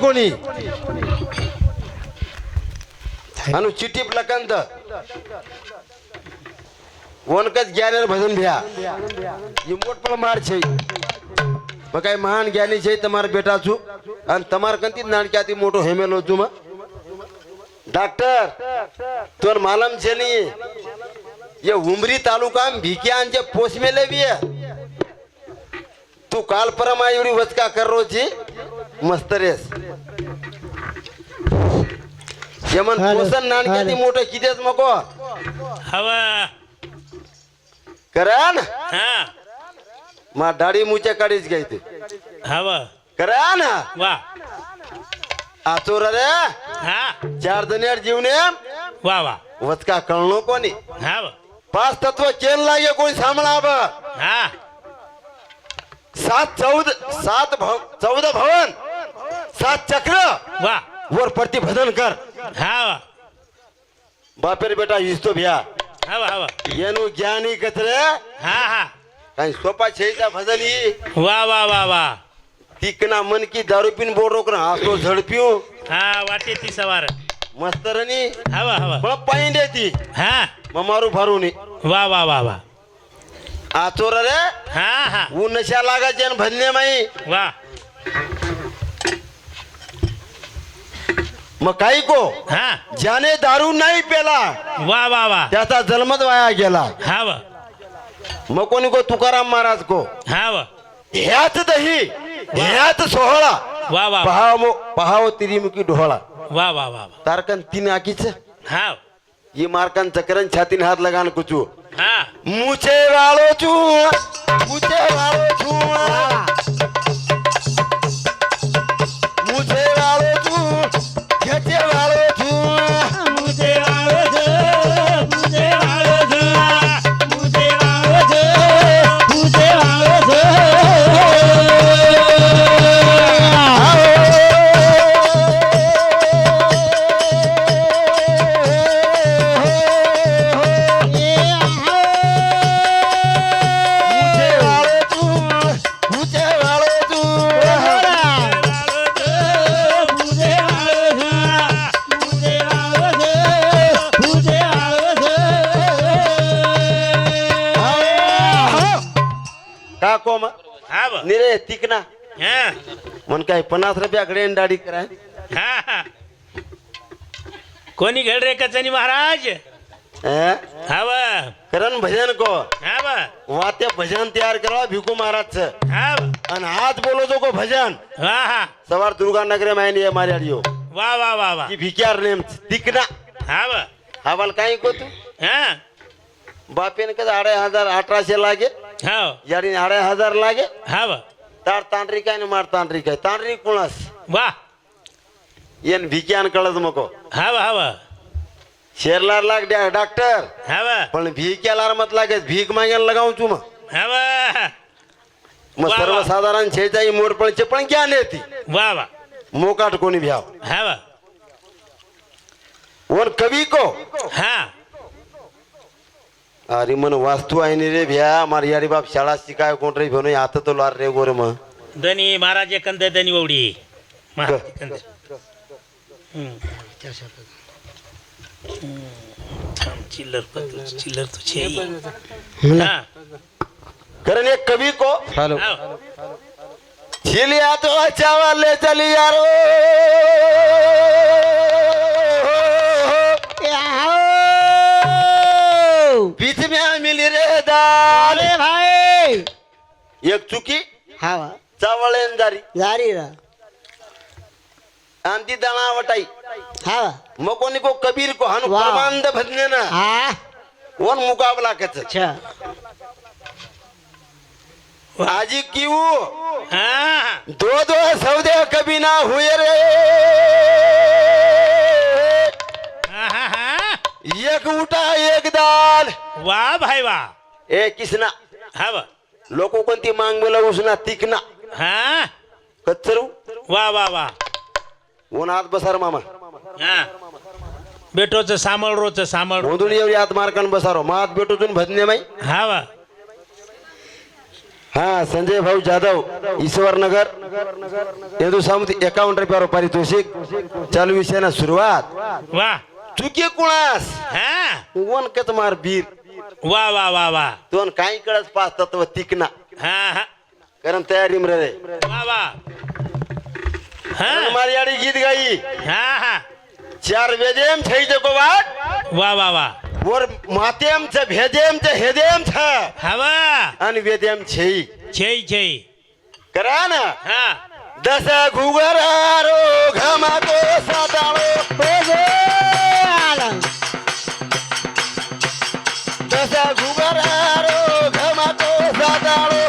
कोणी अनु चिठ्ठी प्लकंत वनकच ज्ञानेर भजन भ्या ये मोट पर मार छै बकाय महान ज्ञानी छै तमार बेटा छु अन तमार कंती नानक्याती मोटो हेमेलो जुमा डॉक्टर तोर मालूम छे नी ये उमरी तालुका में भिकियांचे पोस में लेवी है तू काल परम एवढी वचका कर रोजी मस्त रेस यमन पोसन नानक्याती मोठं कितेच मको हवा करान हा मा दाढी मुच्या काढीच घ्यायचे हवा करान वा आचोर रे हा 4 जणेर जीवने वा वा वचका कळनो कोणी हवा 5 तत्व केल लागे कोणी सांभाळाब हा 14 भवन 7 चक्र वा वर प्रति भजन कर हवा बापेर बेटा हिस्तो भ्या हवा हवा येनु ज्ञानी कचरे हा हा काही सोपा छेचा भजनी वा वा वा वा तिकना मन की दारू पिन बोल रोकना हासो झडपियो हा वाटे ती सवार मस्त रनी हवा हवा पण पाइन देती हा ममारू भरूनी वा वा वा वा आचोर रे हा हा ऊ नशा लागायचे आणि भजने माई वा मग काही को हा ज्याने दारू नाही पेला वा वा वा त्याचा जन्मच वाया गेला हवा मग कोणी को तुकाराम महाराज को हवा ह्यात दही ह्यात सोहळा वा वा पहाव तिरीमुखी डोहळा वा वा वा तारकन 3 आकीच हा ये मारकन चक्रन छातीन हात लगान कुचू हा मुझे वालो छू मुझे वालो छू मुझे वालो छू घेचे वालो छू मुझे वालो छे मुझे वालो छे मुझे वालो छे मुझे वालो छे निरे तिकना हा मन काय 50 रुपया गडेन दाढी कराय हा कोणी घड रे कचनी महाराज हवा करण भजन को हवा वात्य भजन तयार करा भिकू महाराज हवा आणि आज बोलो जो को भजन हा हा सवार दुर्गा नगरे मायने ये मारे आडियो वा वा वा वा की भिक्यार नेम तिकना हवा हवाल काही को तू हा बापेन कदा 1800 लागे हा यारी 2500 लागे हवा तार तांत्रिक आहे मार तांत्रिक आहे तांत्रिक कुणास वा येन भिक्यान कळत मको हवा हवा शेरलार लाग द्या डॉक्टर हवा पण भिक्यालार मत लागे भीक मागायला लगाऊ तू मग हवा मग वा, सर्वसाधारण छेचाई मोडपळचे पण ज्ञान येते वा वा मोकाट कोणी भ्याव हवा वन कवी को हा अरे मन वास्तू आहे नि रे भ्या मार यारी बाप शाळा शिकाय कोण रे भनो आता तो लार रे गोरे मग धनी महाराज कंद धनी ववडी महाराज कंद चिल्लर चिल्लर तो छे हा कारण एक कवी को हेलो छिलिया तो अच्छा वाले चली यारो बीच में मिली रे दाल अरे भाई एक चुकी हा चावळेन जारी जारी रा अंती दाना वटाई हा मग कोणी को कबीर को हनु वाह। परमानंद भजने ना हा वन मुकाबला कच अच्छा आजी क्यों हा दो दो सौदे कभी ना हुए रे हा हा हा एक उठा एक दाल वा भाई वा ए किसना हवा लोको कोणती मांग बोला उसना तिकना हा कचरू वा वा वा उन्हात बसार मामा हा बेटोचं सामळ रोचं सामळ गोंधळी एवढी आत मारकान बसारो मात बेटो तुन भजने माई हा वा हा संजय भाऊ जाधव ईश्वरनगर येदू सामुद 51 रुपयावर पारितोषिक चालू विषयाला सुरुवात वा चुकी कुणास हा वन कत मार बीर वा वा वा वा दोन काही कळच पाच तत्व तिकना हा हा कारण तयारी रे वा वा हा मारी याडी गीत गाई हा हा 4 वेदेम छै जको वाट वा वा वा वर मातेम छ भेदेम छ हेदेम छ हवा आणि वेदेम छै छै करा ना हा दस घुगरारो घमाको साताळो दस घुगरारो घमाको साताळो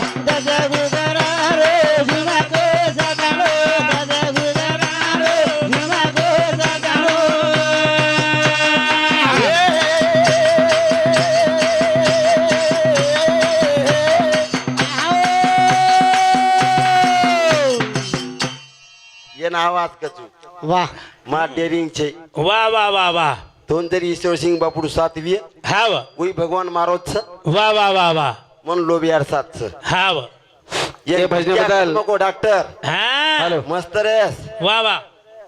येन आवाज कचू वाह मा डेरिंग छै वा वा वा वा दोन तरी ईश्वर सिंह बापुड 7वी हाव कोई भगवान मारोत छ वा वा वा वा मन लोबियार 7 छ हाव ये भजनाबद्दल को डॉक्टर हा मस्त रेस वा वा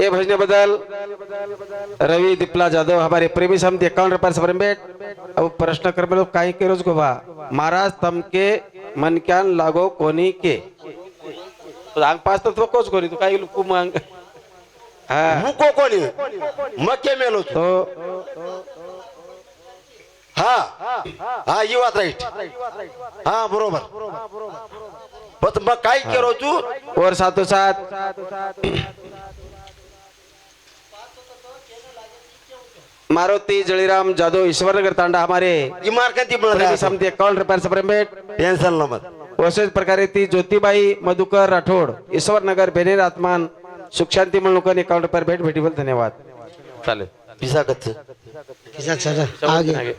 ये भजने बदल रवि दिपला जाधव हमारे प्रेमी समिति 51 रुपये से पेमेंट अब प्रश्न कर में काही के रोज गोवा महाराज तमके मन क्यान लागो कोणी के तो आंग पास तो कोच कोणी तो काही लुकू मांग हाँ मुको कोणी मक्के मेलो तू हा हा यू आर राईट हा बरोबर पण मग काय केलो तू और साथों साथ मारुति जलीराम जादव ईश्वरनगर तांडा हमारे इमारती प्रेमी समिति 51 रुपये से पेमेंट टेन्शन न मत असेच प्रकारे ती ज्योतिबाई मधुकर राठोड ईश्वरनगर बेनेर आत्मान सुख शांती म्हणून 51 रुपये भेट भेटीबल धन्यवाद चालेल पिसा कच्च आगे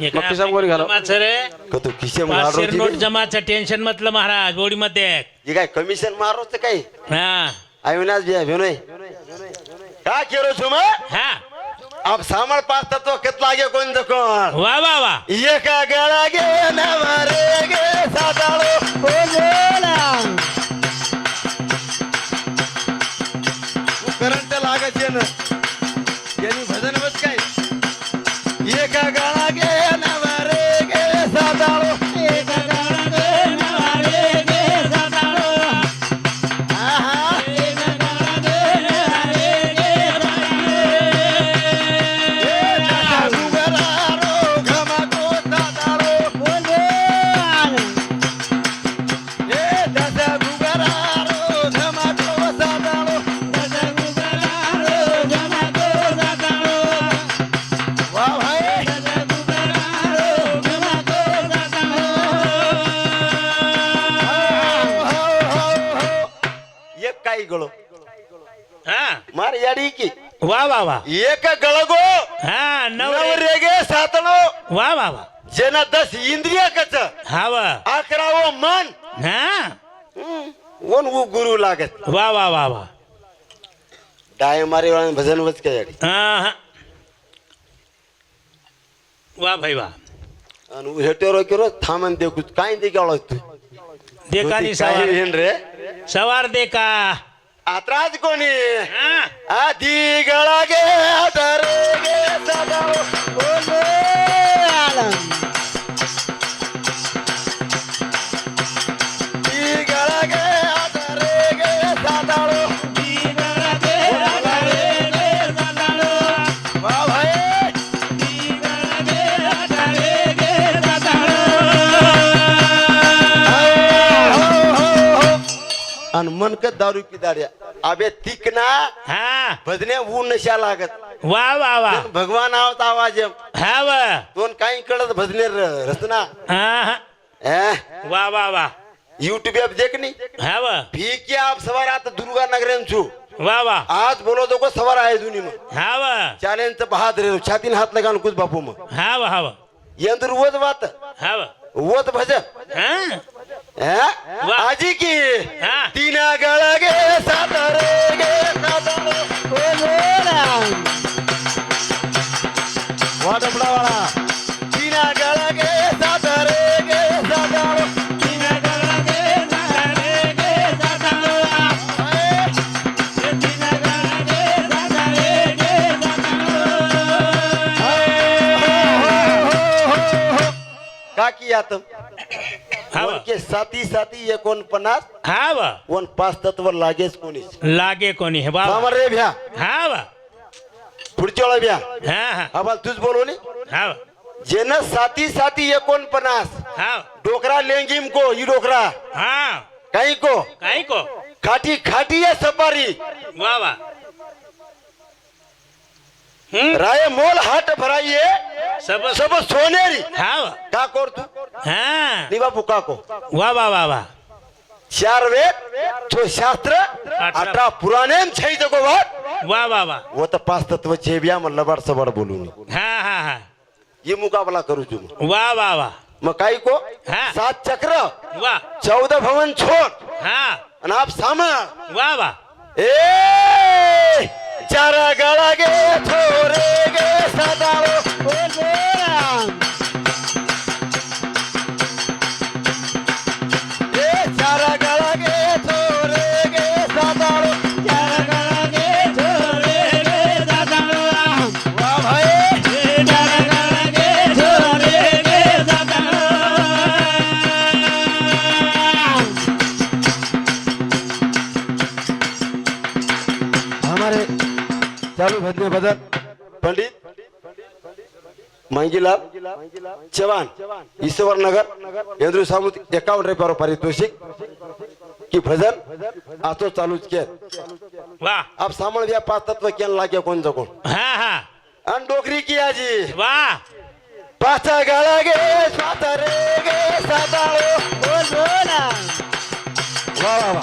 मग पिसा कोणी घालो रे कतो किसे पाचशे मारो नोट जमाचं टेन्शन म्हटलं महाराज बोडी मध्ये ये काय कमिशन मारो ते काय हा अविनाश भैया भेनोय का केरो छु मग हा अब सामर पास तत्व कित लागे कोण कोण वा वा वा ये का गळा गे नवरे गे साताळो ओ बोला तू करंट लागायचे ना यांनी भजन बस काय ये का गळा गे नवरे गे साताळो मार याडी की वा वा वा एक गळगो हा नवरे गे सातळो वा वा वा जेना 10 इंद्रिय कच हाव 11 मन हा वन वो गुरु लागत वा वा वा वा डाय मारे वाला भजन वच काय याडी हा वा भाई वा आणि हेटेरो केरो थामन देखू काय दे गाळो तू देकानी सवार हेन रे सवार देखा आत्राज कोणी हा आधी गळा गे आदरे गे सदाओ बोले आलम दी गळा गे आदरे गे सदाओ दी गळा गे आदरे गे सदाओ वाह भाई दी गळा गे आदरे गे सदाओ अन मन का दारू की दाड़िया अबे तिकना हा भजने ऊन नशा लागत वा वा वा भगवान आवत आवाज हा वा दोन काही कळत भजने रचना हा वा वा वा यूट्यूब ॲप देखनी हा वा भी क्या आप सवार आता दुर्गा नगरेन छु वा वा आज बोलो तो को सवार आहे दुनी मग हा वा चॅलेंज बहादुर छातीन हात लगान कुछ बापू मग हा वा हा वा यंत्र वोत वात हा वा वोत भजन हा आजी की हा. तीना गळ गे सातारे गे सातारे तीना गळ गे सातारे गे सातारे तीना गळ गे यातम हा वा. के साती साती 49 हा वा. 5 तत्व लागेच कोणीच लागे कोणी हे बाबा. सामर रे भ्या हा वा. पुढच्या वेळा भ्या हा हा आम्हाला तूच बोलवली हा वा. जेनं साती साती 49 हा डोकरा लेंगिम को ही डोकरा हा काही को काय को खाटी खाटी है सपारी वा वा. राय मोल हाट भराइए सब सब सोनेरी हा वा. का कोर तू हा नी बापू का को वा वा वा वा. 4 वेद 6 शास्त्र 18 पुराणे छै जगो बात वा वा वा. वो तो 5 तत्व छे बिया मन लबाड सबाड बोलून हा हा हा ये मुकाबला करू तू वा वा वा. मग काही को हाँ। 7 चक्र वा 14 भवन छोट हा आणि आप सामा वा वा. ए चारा गळा गे छोरे गे सदाळो बोल बोल ए चारा गळा गे छोरे गे सदाळो चारा गळा गे छोरे गे सदाळो. वा भाई चारा गळा गे छोरे गे सदाळो. हमारे चालू भजने बदल पंडित मांगीलाल चव्हाण ईश्वर नगर इंद्रू सामुत 51 रुपये पारितोषिक की भजन आतो चालूच के वा अब सामण दिया 5 तत्व केन लागे कोण जकोण हा हा अन डोकरी की आजी वा. पाचा गाळा गे साता रे गे साताळो बोल बोला वा वा वा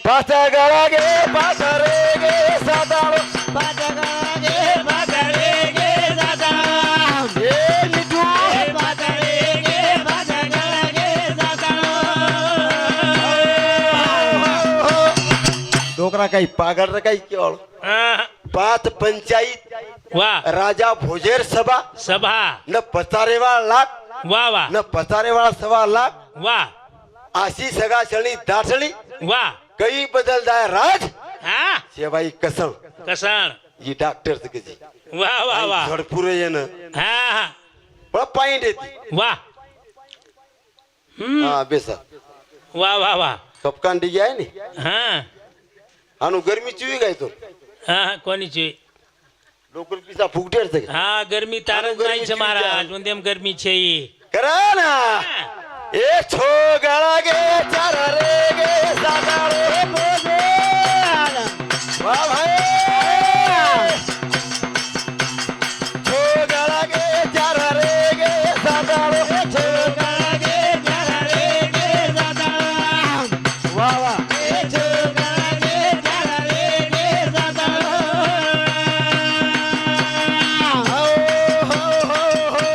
पाचा गाळा गे पाचा रे गे साताळो पाचा गळा गे पाचा रे गे सदाळो. ए निटू पाचा रे गे पाचा गळा गे सदाळो. डोकरा काही पागड रे काही केवळ हा. 5 पंचायत वा राजा भोजेर सभा सभा न पचारेवाळ लाख वा वा न पचारेवाळ 1.25 लाख वा आशी सगा शनी दाठणी वा. कई बदल जाय राज हा शेवाई कसं कसाण ही डॉक्टर कधी वा वा वा. झडपुरे येणं हा हा पण पॉइंट येते वा. हा बेसा वा वा वा. कपकान डिगी आहे नी हा अनु गरमी चिवी गाय तो हा कोणीची लोकल पिसा फुगटेर हा गरमी तारच नाही છે महाराज उंदेम गरमी છે ઈ. करा ना ए छो गळा गे चार रे गे साताळो बोल वा भाई छो गळा गे चार रे गे साताळो छो गळा गे चारा रे गे सदाळो. वा वा छो गळा गे चारा रे गे सदाळो. हो हो हो हो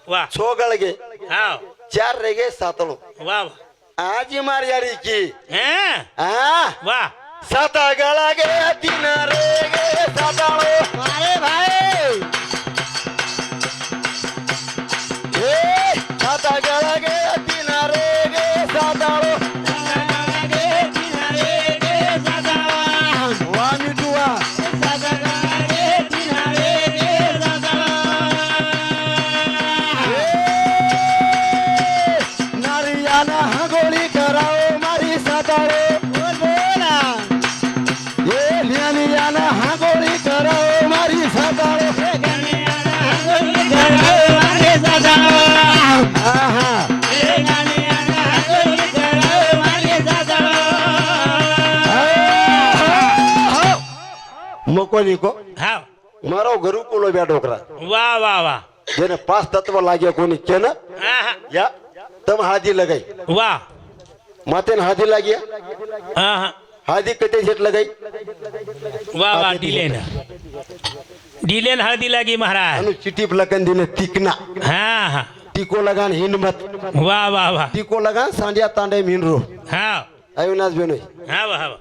वा छो गळ गे हाव 4 रे गे साताळो वा वा. आजी मार यारी की हा आ वा. साता गळा गे 3 रे गे साताळो अरे भाई ए साता गळा गे 3 रे गे साताळो वा मिटुआ नारियाला हागोळी कराओ मारी साताळो बोल बोला ए लियाला हागोळी कराओ मारी साताळो आहा मकोनी को मारो घरू कोलो ब्या डोकरा वा वा वा. जेने 5 तत्व लागे कोणी केन हा या तम हादी लगाई वा. मातेन हादी लागी हा हादी कते शेट लगाई वा वा. डिलेन डिलेन हळदी लागी महाराज. अनु चिटीप लगन दिने तिकना हा हा टिको लगान हिनमत वा वा वा. टिको लगान सांडिया तांडे मिनरो हा अविनाश बेनोय हा वा वा.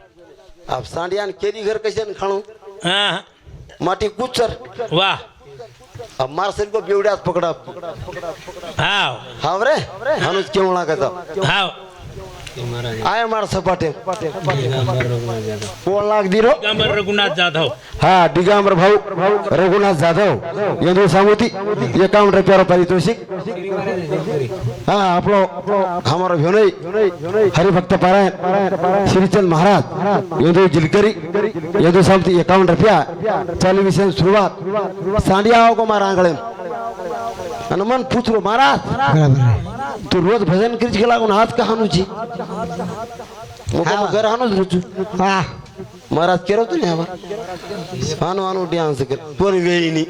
अब सांडियान केरी घर कैसे खाणो हा माटी कुचर वा. अब मारसेल को बेवड्यात पकड़ा हाव हावरे हानुस क्यों लागत हाव आया मार सपाटे कोण लाग दिरो दिगंबर रघुनाथ जाधव हा दिगंबर भाऊ रघुनाथ जाधव यंदू सांगुती 51 रुपया पारितोषिक हा आपलो हमारो भेनई हरिभक्त पारायण श्रीचंद महाराज यंदू जिलकरी यंदू सांगती 51 रुपया चालू विषय शुरुआत सांडिया को मारा आंगळे અને મન પૂછરો મહારાજ તું રોજ ભજન કરી કે લાગો હાથ કહાનું છે ઘર આનો જ રૂચું હા મહારાજ કેરો તો ને આવા આનો આનો ડાન્સ કર કોણ વેઈની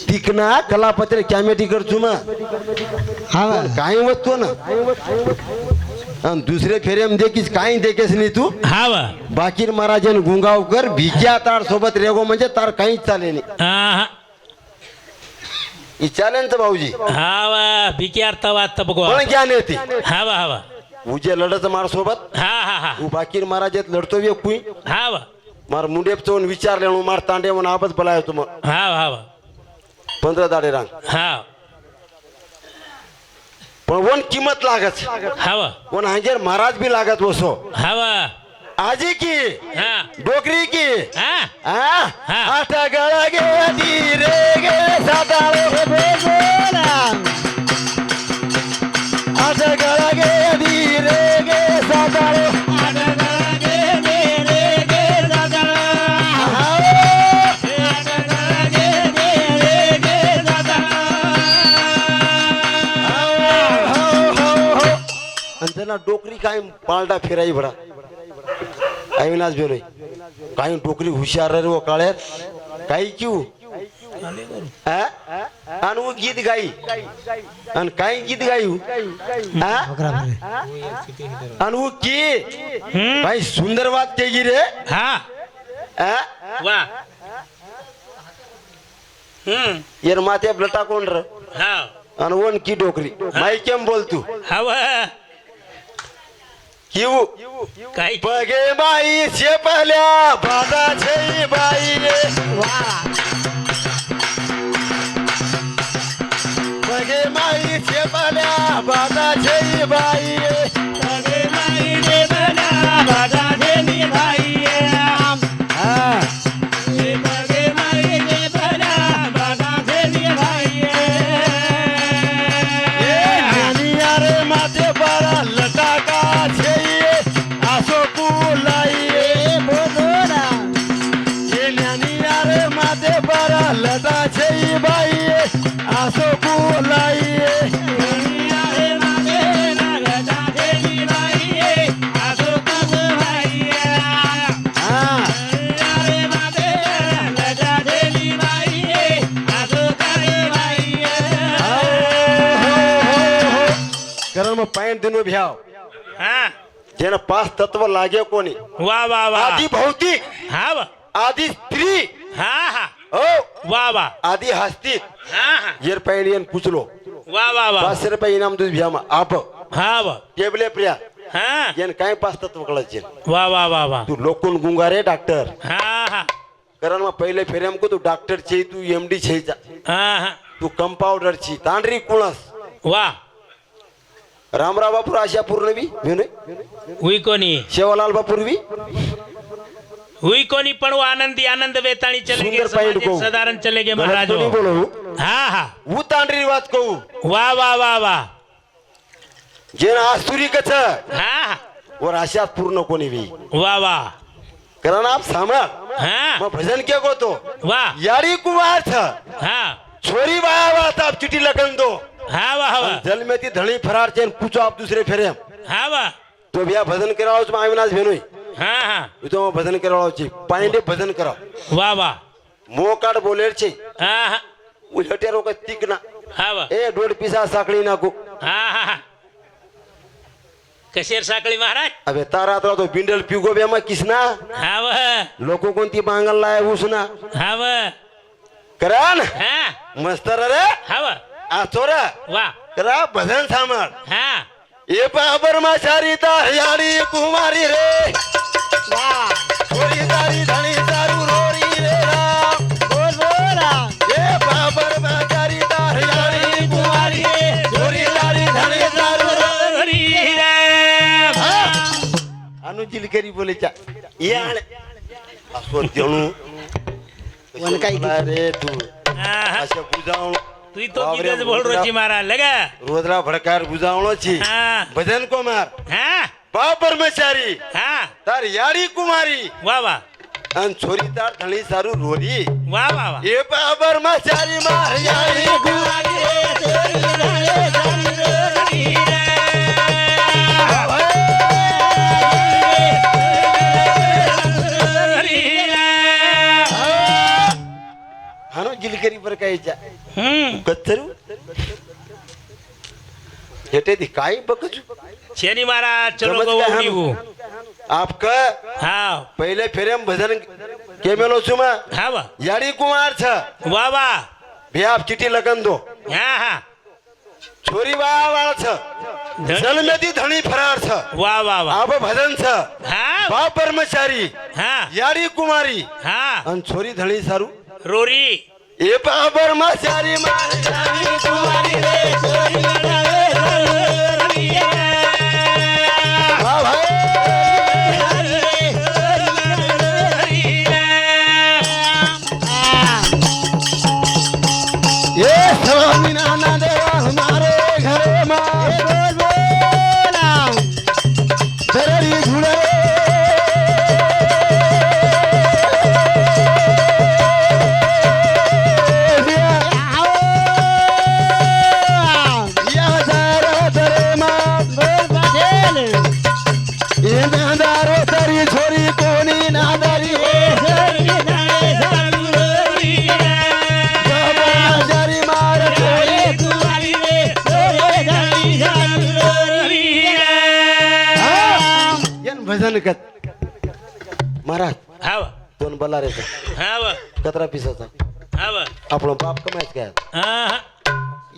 ટીકના કલાપત્ર કેમેટી કરશું માં હા કાઈ વસ્તુ ને અને દૂસરે ફેરે એમ દેખીશ કાઈ દેખેશ નહીં તું हा वा બાકી મહારાજને ગુંગાવ કર ભીગ્યા તાર સોબત રેગો म्हणजे તાર કાઈ ચાલે નહીં हा हा ઈ ચાલે ને ભાऊजी हा वा भिकी अर्थ वाचता बघवा पण ज्ञान येते हा वा हा वा उजे लढत मार सोबत हा हा हा હું બાકી મહારાજ લડતો વ્યો કુઈ हा वा માર મુંડે તો વિચાર લેણું માર તાંડે મને આપત ભલાયો તું हा वा हा वा 15 દાડે રાંગ हा પણ વન કિંમત લાગે છે हा वा વન હાંજેર મહારાજ બી લાગત ઓછો हा वा આજી की हा ડોકરી की हा હા હા. આટા ગળા ગે ધીરે गे સાતાળો બોલા આટા ગળા गे ધીરે गे સાતાળો अंजना डोकरी काय पालटा फिराई भरा अविनाश बेरोय काही डोकरी हुशार रे वो काळे काही क्यू आणि वो गीत गाई आणि काही गीत गाई आणि वो की काही सुंदर बात केली रे हा वा यार माथे ब्लटा कोण रे हा आणि वन की डोकरी माई केम बोल तू हा वा क्यू काय बगे बाई शेपल्या बादा छे बाई रे बगे बाई शेपल्या बादा छे बाई रे बगे माई रे बना बाजा देनी भाई हा बगे माई रे बना बाजा देनी भाई ज्ञानिया रे माथे बड़ा लटाका छे आसो कुलाई बोलोना ये ज्ञानिया रे माथे बड़ा लटा छे बाई आसो कुलाई कारण पैंट दिनो भ्याव हा जेना 5 तत्व लागे कोणी वा वा वा आदि भौतिक हा वा आदि स्त्री हा हा ओ वा वा आदि हस्तिक हा हा येर पैडियन पूछलो वा वा वा 500 रुपये इनाम दूध भ्यामा आप हा वा टेबले प्रिया हा येन काय 5 तत्व कळाचे वा वा वा वा तू लोकून गुंगारे डॉक्टर हा हा कारण मग पहिले फेऱ्याम को तू डॉक्टर छे तू एमडी छे हा हा तू कंपाउंडर छी तांडरी कुणस वा रामराव बापूर आशा पूर्णवी घेऊन हुई कोणी शेवालाल बापूरवी हुई कोणी पण वो आनंदी आनंद वेताणी चले गए सुंदर पैंट समाजिक को साधारण चले गए महाराज कोणी वो। बोलो हा हा वो तांडरी बात कहू वा वा वा वा जेन आसुरी कछ हा हा और आशा पूर्ण कोणी भी वा वा कारण आप सांभाळ हा मग भजन क्या को तो वा यारी कुमार था हा छोरी बाबा था चिट्ठी लगन दो हा वा हा वा जल में थी धणी फरार चैन पूछो आप दूसरे फेरे हा वा तो भैया भजन कराओ उसमें अविनाश भेनोई हा हा तो भजन कराओ ची पांडे भजन कराओ वा वा मो काढ बोलेर छे हा हा उलटे रोक तिकना हा वा ए डोड पिसा साकळी नाकू हा हा हा कशेर साकळी महाराज अबे तारा तो बिंडल पिगो बे मग किसना हा वा लोको कोणती बांगल लाय उसना हा वा करान हा मस्त रे हा वा आ चोरा वा करा भजन सांभाळ हा ए बाबर माशारीता हयारी कुमारी रे छोरी दारी धणी दारू रोरी रे राम बोल बोला ए बाबर माशारीता हयारी कुमारी रे छोरी दारी धणी दारू हरी राम याने असो तेणू रे तू હા असे बुजावण તું તો કીધે જ બોલ રોજી મારા લગા રોદરા ભડકાર बुजावणो छी હા ભજન कुमार હા બા બ્રહ્મચારી હા તાર યારી કુમારી વાહ વાહ અન છોરી તાર ધણી સારું રોરી વાહ વાહ વાહ એ બા બ્રહ્મચારી માર યારી કુમારી हानो गिलकरी पर कायच्या कत्तरू हेटे दी काय बकचू શેની મારા ચલો समज ગો काय हम? ઉડીવું आपका હા पहिले फेरेम भजन केमेलो छुमा હા વાહ यारी कुमार छ વાહ વાહ भे आप चिट्ठी लगन दो હા હા छोरी वाळ छ जलमेती धणी फरार छ વાહ વાહ વાહ आप भजन छ હા बाप ब्रह्मचारी હા यारी कुमारी હા अन छोरी धणी सारू રોરી ए बाप ब्रह्मचारी मार यारी कुमारी रे छोरी वाह भाई ये स्वामी नाना देवा हमारे घर में तेरी झूले या दारो तेरे माँ ये नादारो तेरी छोरी कोनी नादारी जारी मार छोरी यन भजन कत महाराज હા વાહ दोन बल्ला रे હા वाह कतरा पिसाचा હા वाह આપણો બાપ કમાય काय હા હા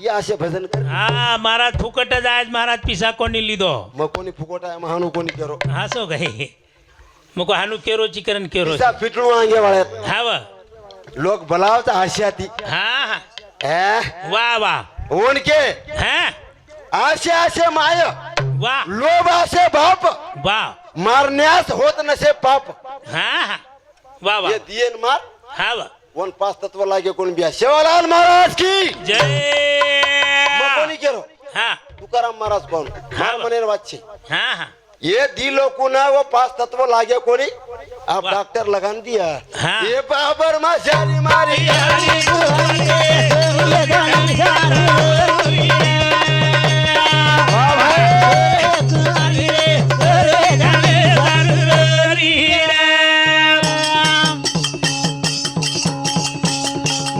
या असे भजन कर હા મહારાજ ફૂકટ જ આજ મહારાજ પીસા કોની લીધો मग कोणी फुकोटा महानू कोणी केरो હા શું ગઈ मग हानू केरो चिकन केरो पिसा फिटणू अंगे वाळ्यात हा वाह लोक भलावता हास्याती हा हा ए वाह वाह ओणके हा आशे आशे माय वाह लोभ आशे बाप वाह मारण्यास होत नसे पाप हा हा वाह ये वाह दियेन मार हा वाह वन पाच तत्व लागे कोण बिया शेवालाल महाराज की जय मग कोणी केरो हा तुकाराम महाराज कोण मार मनेर वाचे हा हा ये दी लोगों ना वो पांच तत्व लागे कोणी आप वाह। डॉक्टर लगान दिया हाँ। ये बाबर माशारी मारी वाह भाई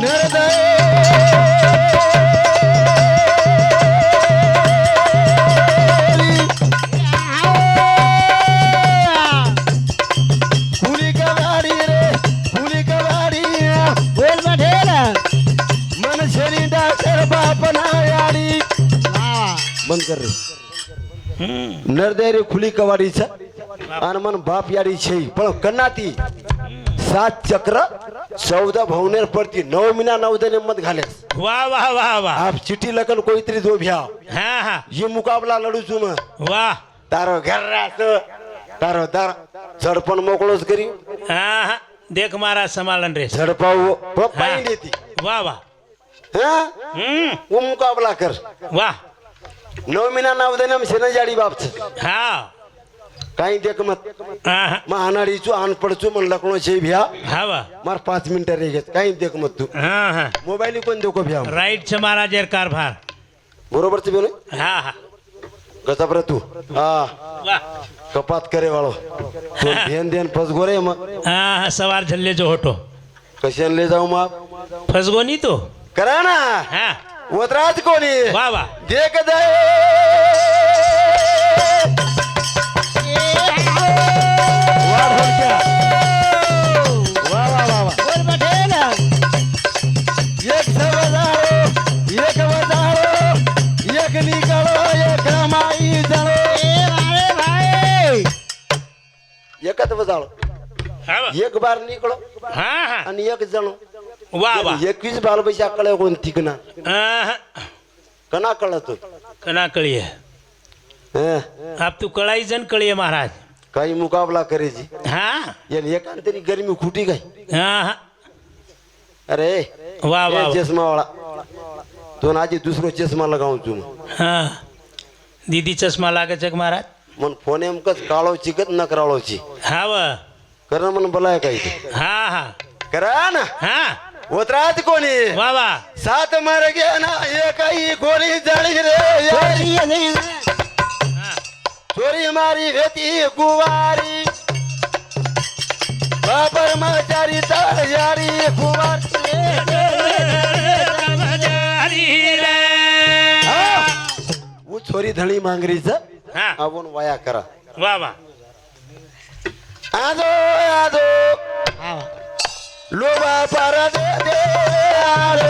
निर्दय फुली कवाडी रे फुली कवाडी बोल बठेल मन शरी डॉक्टर बाप ना याडी बंद कर रे निर्दय रे खुली कवाडी छ आणि मन बाप याडी છે પણ કનાતી सात चक्र 14 भवनेर पडती 9 महिना 9 दिन मत घाले वाह वाह वाह वाह आप चिट्ठी लगन कोई तरी दो भ्या हा हा ये मुकाबला लडू छु म वाह तारो घर रास तारो दार झडपण मोकळोच करी हा हा देख मारा समालन रे झडपाव पप्पाई देती वाह वाह हां वो मुकाबला कर वाह 9 महिना 9 दिन हम सेना जाडी बाप हा काही देख मत हा हा म अनाडी चू अनपड चू मन लकणो छे भ्या हा वाह मार 5 मिनिट रे घेत काही देख मत तू हा हा मोबाईल कोण देखो भ्या राईट છે મારા જેર कारभार बरोबर છે बेने हा हा गजापर तू हा વાહ कपात करे वाळो तो देन देन फसगो रे मग हा हा सवार झल्ले जो होतो कशाने ले जाऊ मग फसगो नहीं तो करा ना हा वतराज कोणी वाह वाह देख दे वाह ढोलक्या वाह वाह वाह वाह बोल बठेल एक सवजारो एक वजारो एक निकळो एक माई जळो एकच वजाळो हा वाह एक बार निकळो हा हा आणि एक जणो वाह वाह 21 बाल पैसा कळे कोणती कना हा कना कळतो कना कळिए हं आप तू कळाई जन कळिए महाराज काही मुकाबला करायची हा याला एकांतरी गरमी खुटी काय हा हा. अरे वा वा वा. चष्मावाळा तो आजी दुसरो चष्मा लगावून तू हा दीदी चष्मा लागायचा का महाराज मन फोन एमकच काळोची कच न करावची हा व करा मन बोलाय काही ते. हा हा करा ना हा उतरात कोणी वा वा सात मार घ्या ना एकही कोणी जाळी रे यारी. हा. चोरी मारी घेती गुवारी बाबर माचारी तयारी कुवार वो छोरी धणी मांगरीच हा आपण वाया करा वा वा आजो आजो लोबा पारा दे दे आलो.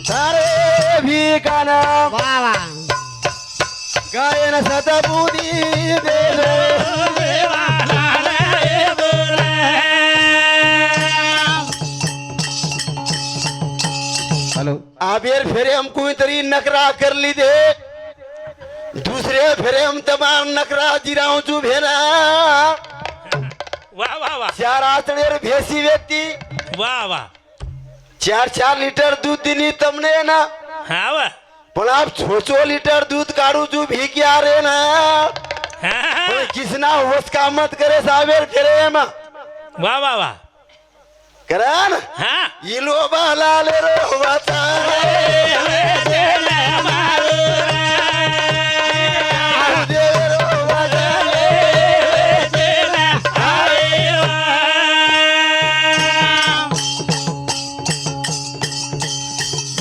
सारे भी गाना गायन सतबुदी दे दे. हेलो आबेर फेरे हम कोई तरी नकरा कर ली दे दूसरे फेरे हम तमाम नकरा जिराऊ चू भेना वा वा वा चार आचड़ेर भेसी व्यक्ति वा वा 4 લીટર दूध दिनी तमने ना हा वा पण आप 6 લીટર दूध काढू चू भी क्या रे ना हा पण किसना होश का मत करे साबेर फेरे हम वा वा वा करा ना हा इलो बाला ले रो वाता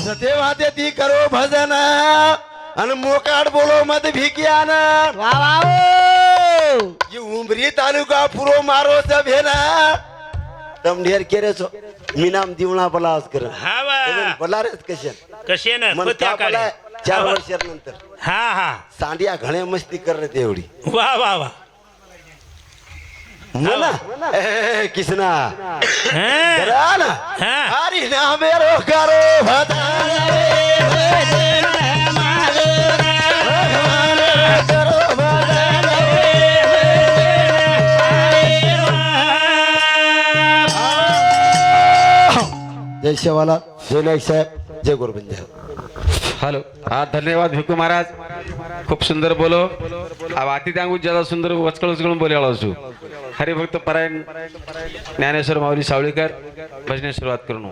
सतेवाते ती करो भजन आणि मोकाट बोलो मत भिकियान ये उमरी तालुका पुरो मारो सब है ना तम ढेर केरे सो मी नाम दिवणा बलास कर हा वा बलारेच कशन कसे ना मन पत्या का बला काढे 4 वर्षानंतर हा हा सांडिया घणे मस्ती करत एवढी वा वा वा मला ए किसना हा करा ना हा हरी नाम मेरो करो भजन करो भजन जय शेवाला जय नाईक साहेब जय गोरबंद हेलो हाँ धन्यवाद भिक्कू महाराज खूप सुंदर बोलो अब आती त्यांगू ज्यादा सुंदर वचकळ उचकळून बोले आलो हरिभक्त परायण ज्ञानेश्वर माऊली सावळीकर भजने सुरुवात करून